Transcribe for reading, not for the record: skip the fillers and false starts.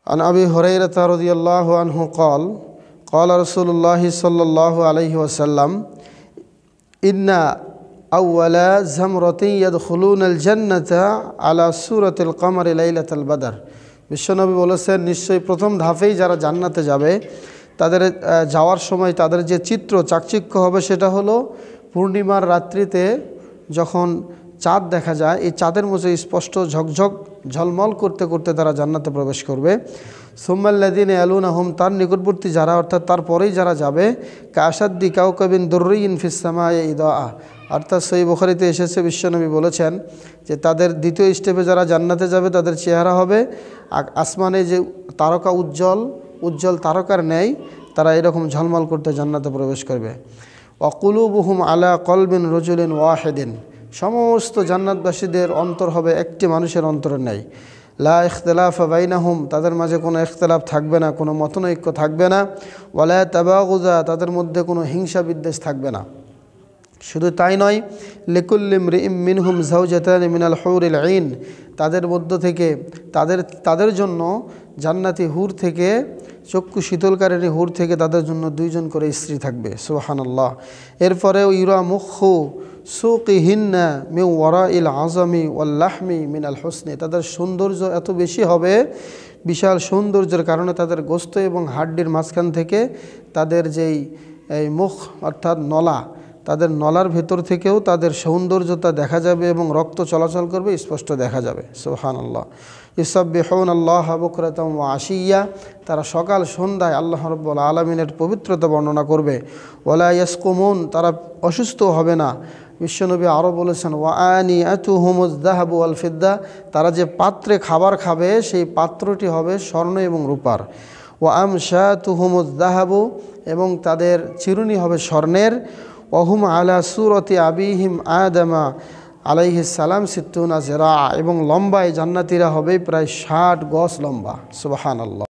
عن أبي هريرة رضي الله عنه قال قال رسول الله صلى الله عليه وسلم إن أول زمرة يدخلون الجنة على سورة القمر ليلة البدر বিশ্বনবী বলেছেন নিশ্চয়ই প্রথম ধাপেই যারা জান্নাতে যাবে তাদের যাওয়ার সময় তাদের যে চিত্র চাকচিক্য হবে সেটা হলো পূর্ণিমার রাত্রিতে যখন চাঁদ দেখা যায় এই চাঁদের মতো স্পষ্ট ঝকঝক ঝলমল করতে করতে তারা জান্নাতে প্রবেশ করবে। সুম্মাল্লাযীনা ইয়ালুনাহুম, তার নিকটবর্তী যারা অর্থাৎ তারপরেই যারা যাবে, কাশাদ্দি কাউকাবিন দুররিয়িন ফিস সামায়ে ইদাআ, অর্থাৎ সহিহ বুখারীতে এসেছে বিশ্বনবী বলেছেন যে তাদের দ্বিতীয় স্টেপে যারা জান্নাতে যাবে তাদের চেহারা হবে আসমানে যে তারকা উজ্জ্বল তারকার ন্যায়, তারা এরকম ঝলমল করতে জান্নাতে প্রবেশ করবে। ওয়া কুলুবুহুম আলা কলবিন রজুলিন ওয়াহিদিন, সমস্ত জান্নাতবাসীদের অন্তর হবে একটি মানুষের অন্তরের ন্যায়। লা ইখতিলাফা বাইনাহুম, তাদের মাঝে কোনো ইখতিলাফ থাকবে না, কোনো মতনৈক্য থাকবে না। ওয়ালা তাবাগুযা, তাদের মধ্যে কোনো হিংসা বিদ্বেষ থাকবে না। শুধু তাই নয়, লিকুল্লি ইমরিইম মিনহুম যাওজাতানি মিনাল হুরিল আইন, তাদের মধ্য থেকে তাদের জন্য জান্নাতি হুর থেকে, চক্ষু শীতলকারিণী হুর থেকে তাদের জন্য দুইজন করে স্ত্রী থাকবে। সুবহানাল্লাহ। এরপরেও ইউরা মুখু সুকিহিন্না মিন ওয়ারাইল আযমি ওয়াল লাহমি মিনাল হুসনি, তাদের সৌন্দর্য এত বেশি হবে, বিশাল সৌন্দর্যের কারণে তাদের গোস্ত এবং হাড্ডির মাঝখান থেকে তাদের যেই এই মুখ অর্থাৎ নলা, তাদের নলার ভেতর থেকেও তাদের সৌন্দর্যতা দেখা যাবে এবং রক্ত চলাচল করবে, স্পষ্ট দেখা যাবে। সুবহানাল্লাহ। ইউসাব্বিহুনাল্লাহা বুকরাতাম ওয়া আশিয়্যা, তারা সকাল সন্ধ্যায় আল্লাহ রাব্বুল আলামিনের পবিত্রতা বর্ণনা করবে। ওয়ালা ইয়াসকুমুন, তারা অসুস্থ হবে না। বিশ্বনবী আরও বলেছেন ওয়া আনিয়াতুহুমুজ যাহাবু ওয়াল ফিদ্দা, তারা যে পাত্রে খাবার খাবে সেই পাত্রটি হবে স্বর্ণ এবং রূপার। ওয়া আমশাতুহুমুজ যাহাবু, এবং তাদের চিরুনি হবে স্বর্ণের। ওয়াহুম আলা সুরতি আবিহিম আদামা আলাইহিস সালাম সিত্তুনা জিরা, এবং লম্বায় জান্নাতীরা হবে প্রায় 60 গজ লম্বা। সুবহানাল্লাহ।